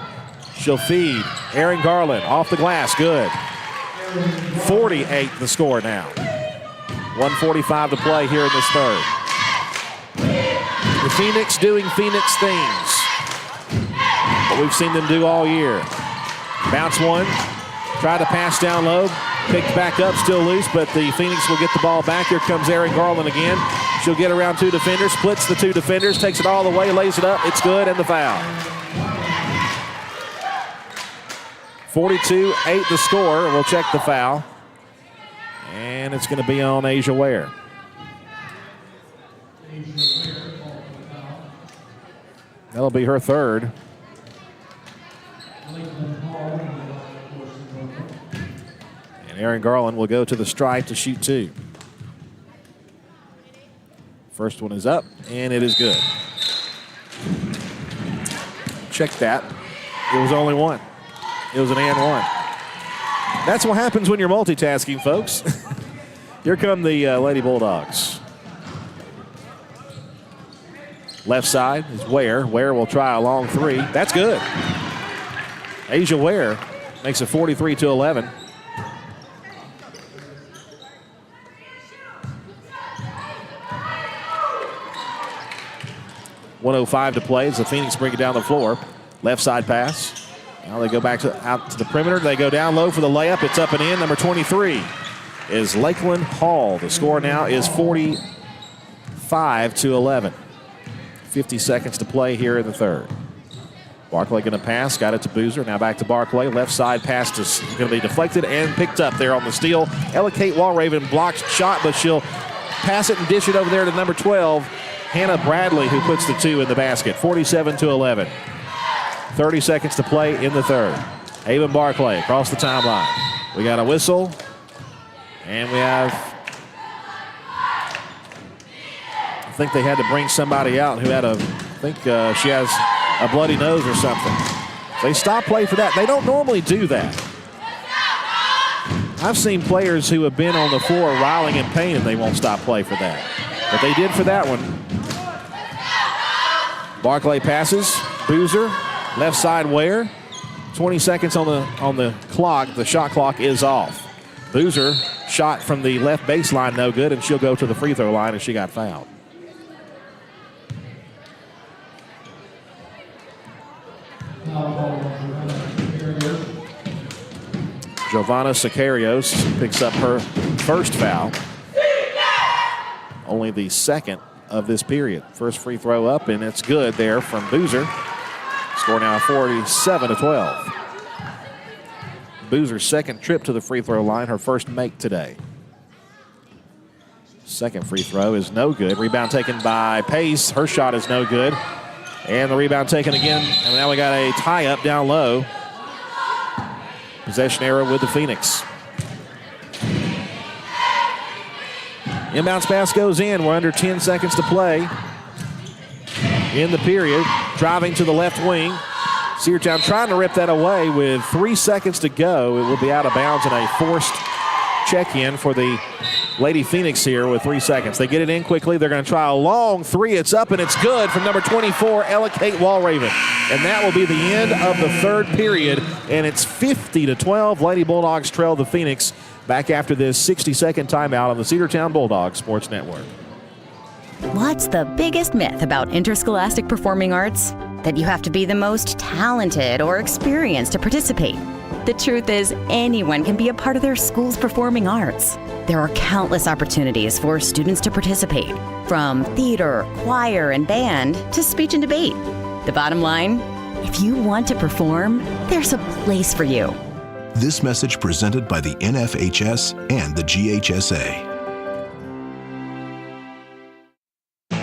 She'll feed. Erin Garland off the glass. Good. 48 the score now. 1:45 to play here in this third. The Phoenix doing Phoenix things. What we've seen them do all year. Bounce one. Try to pass down low. Picked back up, still loose, but the Phoenix will get the ball back. Here comes Erin Garland again. She'll get around 2 defenders, splits the 2 defenders, takes it all the way, lays it up. It's good, and the foul. 42-8 the score. We'll check the foul. And it's going to be on Asia Ware. That'll be her third. And Erin Garland will go to the stripe to shoot 2. First one is up, and it is good. Check that. It was only one. It was an and one. That's what happens when you're multitasking, folks. Here come the Lady Bulldogs. Left side is Ware. Ware will try a long 3. That's good. Asia Ware makes it 43-11. .105 to play as the Phoenix bring it down the floor. Left side pass. Now they go back out to the perimeter. They go down low for the layup. It's up and in. Number 23 is Lakeland Hall. The score now is 45-11. 50 seconds to play here in the third. Barclay going to pass. Got it to Boozer. Now back to Barclay. Left side pass is going to be deflected and picked up there on the steal. Ella Kate Walraven blocks shot, but she'll pass it and dish it over there to number 12, Hannah Bradley, who puts the 2 in the basket. 47-11. 30 seconds to play in the third. Haven Barclay across the timeline. We got a whistle, and we have, I think they had to bring somebody out who had she has a bloody nose or something. They stop play for that. They don't normally do that. I've seen players who have been on the floor riling in pain and they won't stop play for that. But they did for that one. Barclay passes. Boozer. Left side Ware. 20 seconds on the clock. The shot clock is off. Boozer shot from the left baseline, no good, and she'll go to the free throw line as she got fouled. Giovanna Sicarios picks up her first foul. Only the second of this period. First free throw up, and it's good there from Boozer. Score now 47-12. Boozer's second trip to the free throw line, her first make today. Second free throw is no good. Rebound taken by Pace. Her shot is no good. And the rebound taken again. And now we got a tie-up down low. Possession error with the Phoenix. Inbounds pass goes in. We're under 10 seconds to play in the period. Driving to the left wing. Cedartown trying to rip that away with 3 seconds to go. It will be out of bounds and a forced check-in for the Lady Phoenix here with 3 seconds. They get it in quickly. They're going to try a long 3. It's up and it's good from number 24, Ella Kate Walraven. And that will be the end of the third period. And it's 50-12. Lady Bulldogs trail the Phoenix back after this 60-second timeout on the Cedartown Bulldogs Sports Network. What's the biggest myth about interscholastic performing arts? That you have to be the most talented or experienced to participate. The truth is, anyone can be a part of their school's performing arts. There are countless opportunities for students to participate, from theater, choir, and band to speech and debate. The bottom line, if you want to perform, there's a place for you. This message presented by the NFHS and the GHSA.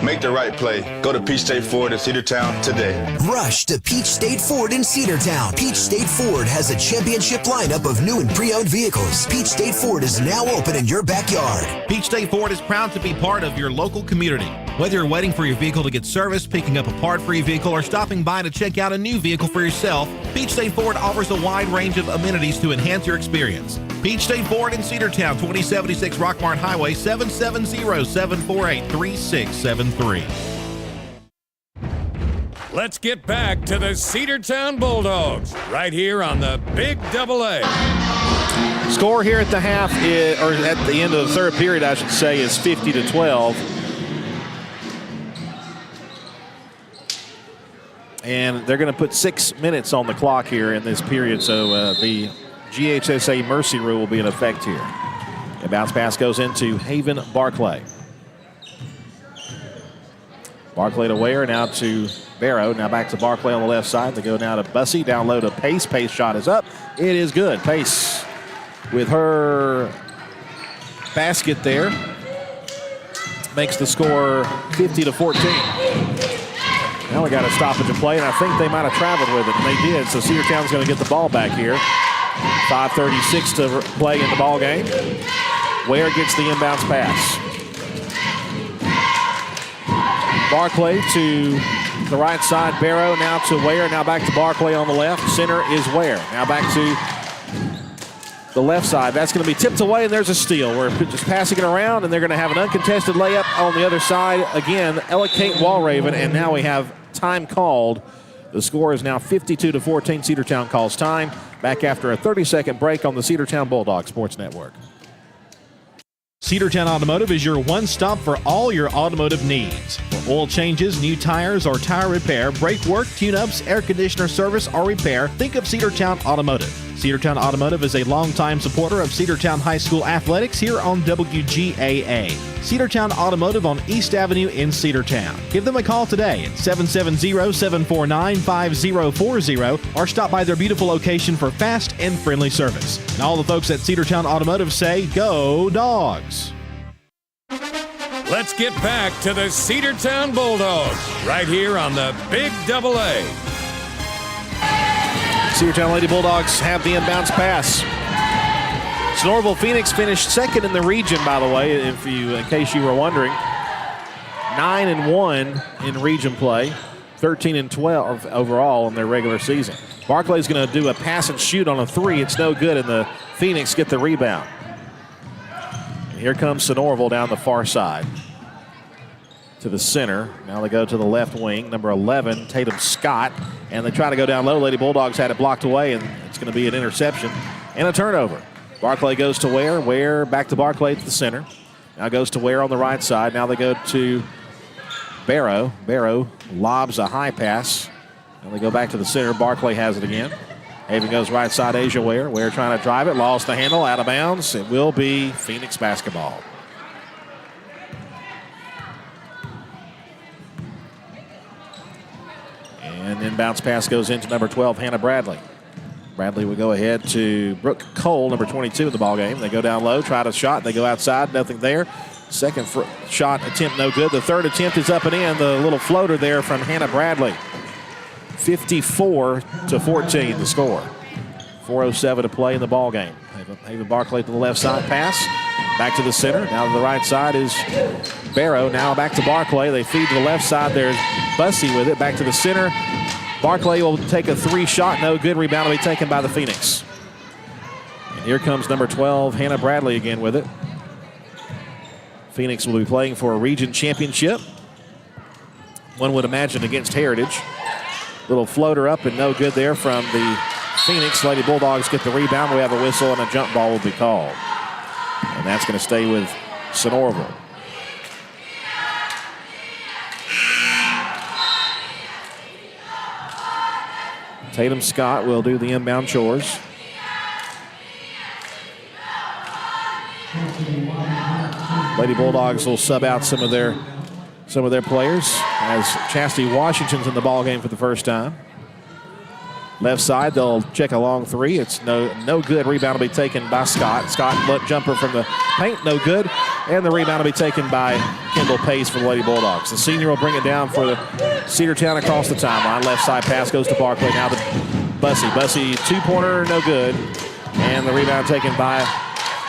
Make the right play. Go to Peach State Ford in Cedartown today. Rush to Peach State Ford in Cedartown. Peach State Ford has a championship lineup of new and pre-owned vehicles. Peach State Ford is now open in your backyard. Peach State Ford is proud to be part of your local community. Whether you're waiting for your vehicle to get serviced, picking up a part for your vehicle, or stopping by to check out a new vehicle for yourself, Peach State Ford offers a wide range of amenities to enhance your experience. Peach State Ford in Cedartown, 2076 Rockmart Highway, 770-748-3673. Let's get back to the Cedartown Bulldogs right here on the Big AA. Score here at the half, or at the end of the third period, I should say, is 50-12. And they're going to put 6 minutes on the clock here in this period, so the GHSA mercy rule will be in effect here. A bounce pass goes into Haven Barclay. Barclay to Ware, now to Barrow. Now back to Barclay on the left side. They go now to Bussey. Down low to Pace. Pace shot is up. It is good. Pace with her basket there makes the score 50-14. Now we got a stoppage of play, and I think they might have traveled with it, and they did. So Cedartown's going to get the ball back here. 5:36 to play in the ball game. Ware gets the inbounds pass. Barclay to the right side. Barrow now to Ware. Now back to Barclay on the left. Center is Ware. Now back to the left side. That's going to be tipped away, and there's a steal. We're just passing it around, and they're going to have an uncontested layup on the other side. Again, Ella Kate Walraven, and now we have time called. The score is now 52-14. Cedartown calls time. Back after a 30-second break on the Cedartown Bulldog Sports Network. Cedartown Automotive is your one-stop for all your automotive needs. For oil changes, new tires, or tire repair, brake work, tune-ups, air conditioner service, or repair, think of Cedartown Automotive. Cedartown Automotive is a longtime supporter of Cedartown High School athletics here on WGAA. Cedartown Automotive on East Avenue in Cedartown. Give them a call today at 770-749-5040 or stop by their beautiful location for fast and friendly service. And all the folks at Cedartown Automotive say, go Dogs! Let's get back to the Cedartown Bulldogs right here on the Big AA. Cedartown Lady Bulldogs have the inbounds pass. Sonoraville Phoenix finished second in the region, by the way, in case you were wondering. 9-1 in region play, 13-12 overall in their regular season. Barclay's going to do a pass and shoot on a three. It's no good, and the Phoenix get the rebound. And here comes Sonoraville down the far side to the center. Now they go to the left wing, number 11, Tatum Scott, and they try to go down low. Lady Bulldogs had it blocked away, and it's going to be an interception and a turnover. Barclay goes to Ware. Ware back to Barclay to the center. Now goes to Ware on the right side. Now they go to Barrow. Barrow lobs a high pass. And they go back to the center. Barclay has it again. Haven goes right side, Asia Ware. Ware trying to drive it, lost the handle, out of bounds. It will be Phoenix basketball. And inbounds pass goes into number 12, Hannah Bradley. Bradley will go ahead to Brooke Cole, number 22 in the ballgame. They go down low, try to shot. They go outside, nothing there. Second shot attempt, no good. The third attempt is up and in. The little floater there from Hannah Bradley. 54-14 the score. 4:07 to play in the ballgame. Haven Barclay to the left side pass. Back to the center. Now to the right side is Barrow. Now back to Barclay. They feed to the left side. There's Bussey with it. Back to the center. Barclay will take a three shot. No good. Rebound will be taken by the Phoenix. And here comes number 12, Hannah Bradley again with it. Phoenix will be playing for a region championship. One would imagine against Heritage. Little floater up and no good there from the Phoenix. Lady Bulldogs get the rebound. We have a whistle and a jump ball will be called. And that's going to stay with Sonoraville. Tatum Scott will do the inbound chores. Lady Bulldogs will sub out some of their players as Chastity Washington's in the ballgame for the first time. Left side, they'll check a long three. It's no good. Rebound will be taken by Scott. Scott jumper from the paint, no good. And the rebound will be taken by Kendall Pace for the Lady Bulldogs. The senior will bring it down for the Cedartown across the timeline. Left side pass goes to Barclay. Now to Bussey. Bussey, two-pointer, no good. And the rebound taken by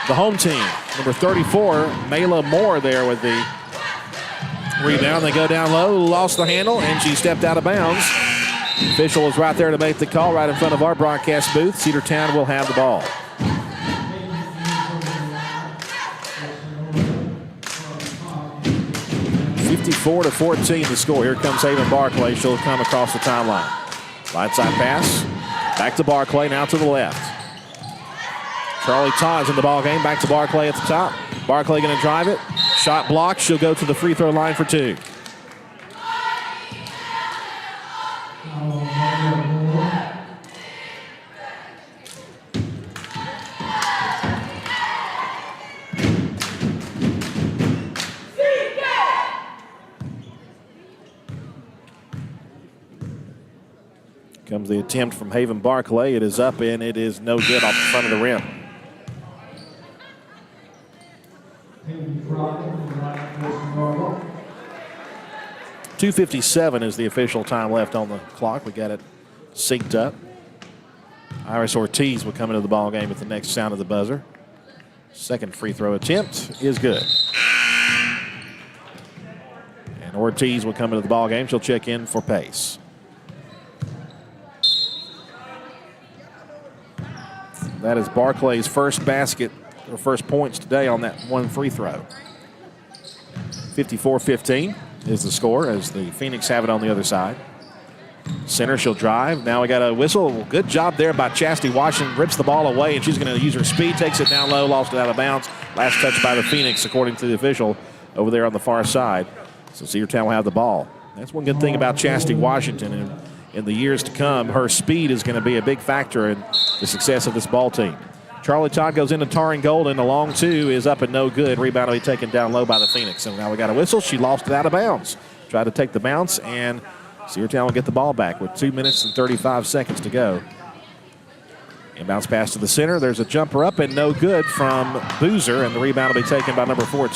the home team. Number 34, Mayla Moore there with the Rebound, they go down low, lost the handle, and she stepped out of bounds. Official was right there to make the call right in front of our broadcast booth. Cedartown will have the ball. (54-14) the score. Here comes Haven Barclay. She'll come across the timeline. Right side pass. Back to Barclay, now to the left. Charlie Todd's in the ball game. Back to Barclay at the top. Barclay going to drive it. Shot blocked. She'll go to the free throw line for 2. Comes the attempt from Haven Barclay. It is up and it is no good off the front of the rim. .257 is the official time left on the clock. We got it synced up. Iris Ortiz will come into the ball game at the next sound of the buzzer. Second free throw attempt is good. And Ortiz will come into the ball game. She'll check in for Pace. That is Barclay's first basket, or first points today on that one free throw. 54-15 is the score as the Phoenix have it on the other side. Center, she'll drive. Now we got a whistle. Good job there by Chastity Washington. Rips the ball away, and she's going to use her speed. Takes it down low, lost it out of bounds. Last touch by the Phoenix, according to the official over there on the far side. So Cedartown will have the ball. That's one good thing about Chastity Washington. And in the years to come, her speed is going to be a big factor in the success of this ball team. Charlie Todd goes into Taryn Golden. The long 2 is up and no good. Rebound will be taken down low by the Phoenix. And now we got a whistle. She lost it out of bounds. Tried to take the bounce, and Cedartown will get the ball back with 2 minutes and 35 seconds to go. Inbounds pass to the center. There's a jumper up and no good from Boozer, and the rebound will be taken by number 14,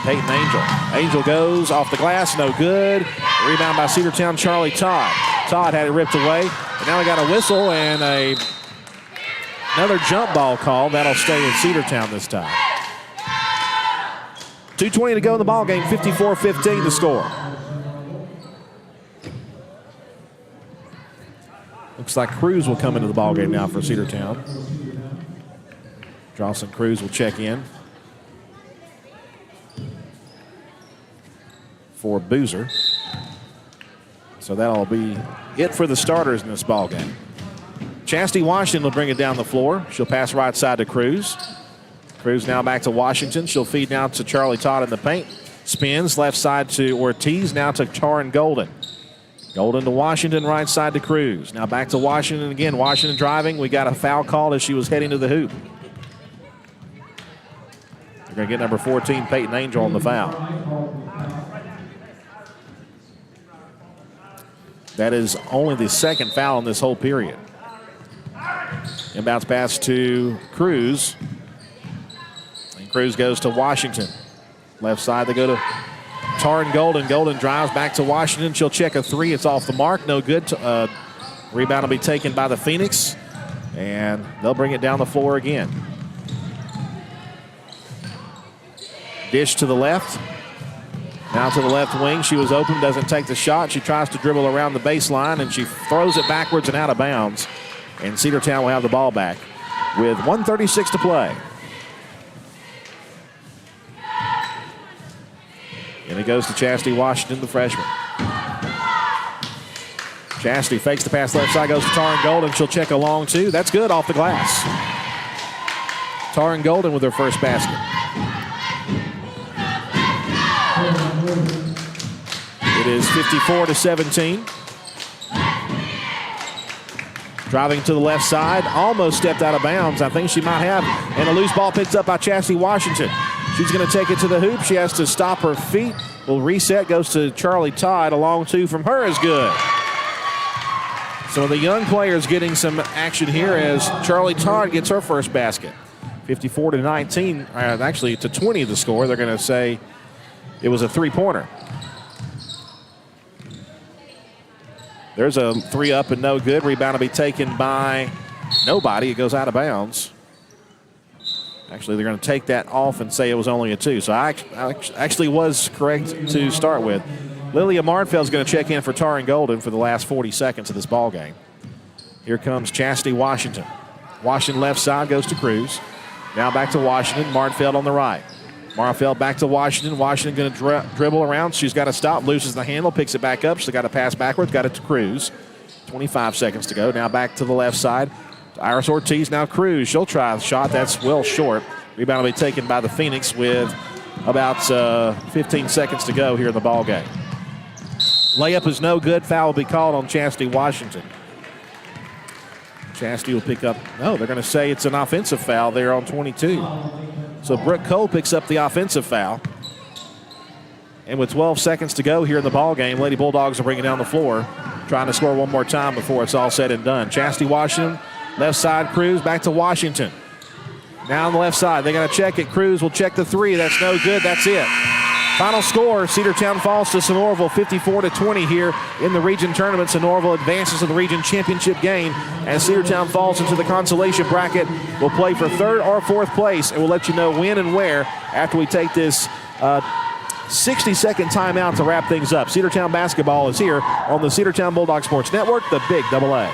Peyton Angel. Angel goes off the glass, no good. Rebound by Cedartown, Charlie Todd. Todd had it ripped away, and now we got a whistle and another jump ball call. That'll stay with Cedartown this time. 2:20 to go in the ball game. 54-15 to score. Looks like Cruz will come into the ball game now for Cedartown. Dawson Cruz will check in for Boozer. So that'll be it for the starters in this ball game. Chastity Washington will bring it down the floor. She'll pass right side to Cruz. Cruz now back to Washington. She'll feed now to Charlie Todd in the paint. Spins left side to Ortiz. Now to Taryn Golden. Golden to Washington, right side to Cruz. Now back to Washington again. Washington driving. We got a foul called as she was heading to the hoop. They're going to get number 14, Peyton Angel, on the foul. That is only the second foul in this whole period. Inbounds pass to Cruz. And Cruz goes to Washington. Left side, they go to Taryn Golden. Golden drives back to Washington. She'll check a 3. It's off the mark. No good. Rebound will be taken by the Phoenix. And they'll bring it down the floor again. Dish to the left. Now to the left wing. She was open, doesn't take the shot. She tries to dribble around the baseline, and she throws it backwards and out of bounds. And Cedartown will have the ball back with 1:36 to play. And it goes to Chastity Washington, the freshman. Chastity fakes the pass left side, goes to Taryn Golden. She'll check a long 2. That's good off the glass. Taryn Golden with her first basket. It is 54-17. Driving to the left side, almost stepped out of bounds. I think she might have. And a loose ball picked up by Chastity Washington. She's going to take it to the hoop. She has to stop her feet. Will reset, goes to Charlie Todd. A long 2 from her is good. So the young players getting some action here as Charlie Todd gets her first basket. 54-19, actually to 20 the score. They're going to say it was a 3-pointer. There's a 3 up and no good. Rebound will be taken by nobody. It goes out of bounds. Actually, they're going to take that off and say it was only a 2. So I actually was correct to start with. Lilia Marnfeld's going to check in for Taryn Golden for the last 40 seconds of this ball game. Here comes Chastity Washington. Washington left side goes to Cruz. Now back to Washington. Marnfeld on the right. Marnfeld back to Washington. Washington going to dribble around. She's got to stop, loses the handle, picks it back up. She's got to pass backwards, got it to Cruz. 25 seconds to go. Now back to the left side. Iris Ortiz, now Cruz. She'll try the shot. That's well short. Rebound will be taken by the Phoenix with about 15 seconds to go here in the ball game. Layup is no good. Foul will be called on Chastity Washington. Chastity will pick up. No, they're going to say it's an offensive foul there on 22. So Brooke Cole picks up the offensive foul. And with 12 seconds to go here in the ball game, Lady Bulldogs are bringing down the floor, trying to score one more time before it's all said and done. Chastity Washington, left side Cruz, back to Washington. Now on the left side, they're going to check it. Cruz will check the 3. That's no good. That's it. Final score, Cedartown falls to Sonoraville 54-20 here in the region tournament. Sonoraville advances to the region championship game as Cedartown falls into the consolation bracket. We'll play for 3rd or 4th place, and we'll let you know when and where after we take this 60-second timeout to wrap things up. Cedartown basketball is here on the Cedartown Bulldog Sports Network, the Big AA.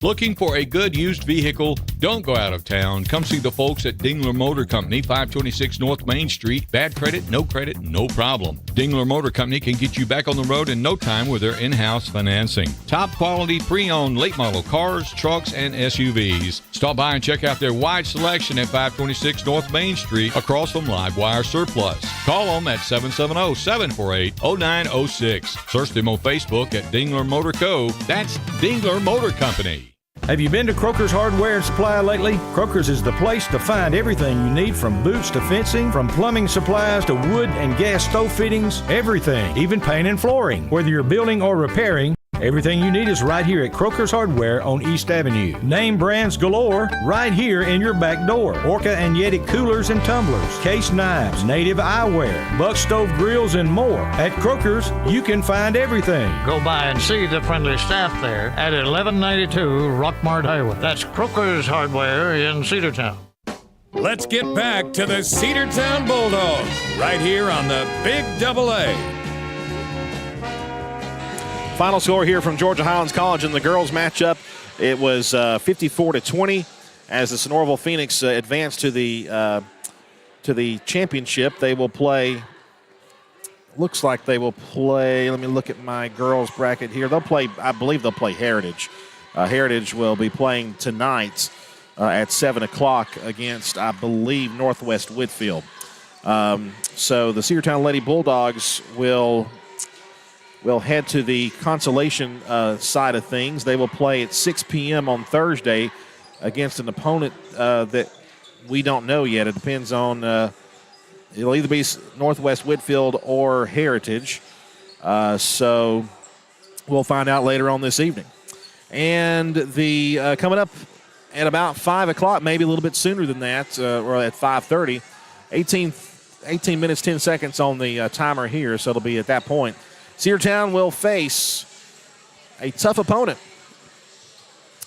Looking for a good used vehicle? Don't go out of town. Come see the folks at Dingler Motor Company, 526 North Main Street. Bad credit, no problem. Dingler Motor Company can get you back on the road in no time with their in-house financing. Top quality pre-owned late model cars, trucks, and SUVs. Stop by and check out their wide selection at 526 North Main Street across from Livewire Surplus. Call them at 770-748-0906. Search them on Facebook at Dingler Motor Co. That's Dingler Motor Company. Have you been to Croker's Hardware and Supply lately? Croker's is the place to find everything you need, from boots to fencing, from plumbing supplies to wood and gas stove fittings, everything, even paint and flooring. Whether you're building or repairing, everything you need is right here at Croker's Hardware on East Avenue. Name brands galore right here in your back door. Orca and Yeti coolers and tumblers, case knives, native eyewear, buck stove grills, and more. At Croker's, you can find everything. Go by and see the friendly staff there at 1192 Rockmart Highway. That's Croker's Hardware in Cedartown. Let's get back to the Cedartown Bulldogs right here on the Big AA. Final score here from Georgia Highlands College in the girls matchup. It was 54-20 as the Sonoraville Phoenix advanced to the championship. They will play. Looks like they will play. Let me look at my girls bracket here. They'll play. I believe they'll play Heritage. Heritage will be playing tonight at 7 o'clock against, I believe, Northwest Whitfield. So the Cedartown Lady Bulldogs will head to the consolation side of things. They will play at 6 p.m. on Thursday against an opponent that we don't know yet. It depends on, it'll either be Northwest Whitfield or Heritage. So we'll find out later on this evening. And the coming up at about 5 o'clock, maybe a little bit sooner than that, or at 5:30, 18 minutes, 10 seconds on the timer here, so it'll be at that point. Cedartown will face a tough opponent.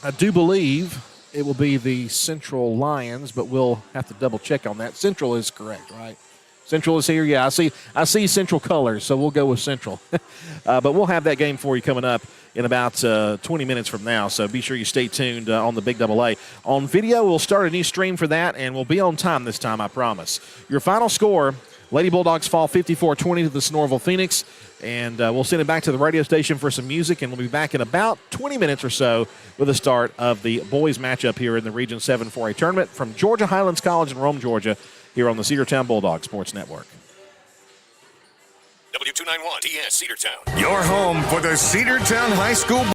I do believe it will be the Central Lions, but we'll have to double check on that. Central is correct, right? Central is here. Yeah, I see Central colors, so we'll go with Central. But we'll have that game for you coming up in about 20 minutes from now, so be sure you stay tuned on the Big AA. On video, we'll start a new stream for that, and we'll be on time this time, I promise. Your final score, Lady Bulldogs fall 54-20 to the Sonoraville Phoenix. And we'll send it back to the radio station for some music, and we'll be back in about 20 minutes or so with the start of the boys matchup here in the Region 7 4A tournament from Georgia Highlands College in Rome, Georgia, here on the Cedartown Bulldog Sports Network. W291 TS Cedartown. Your home for the Cedartown High School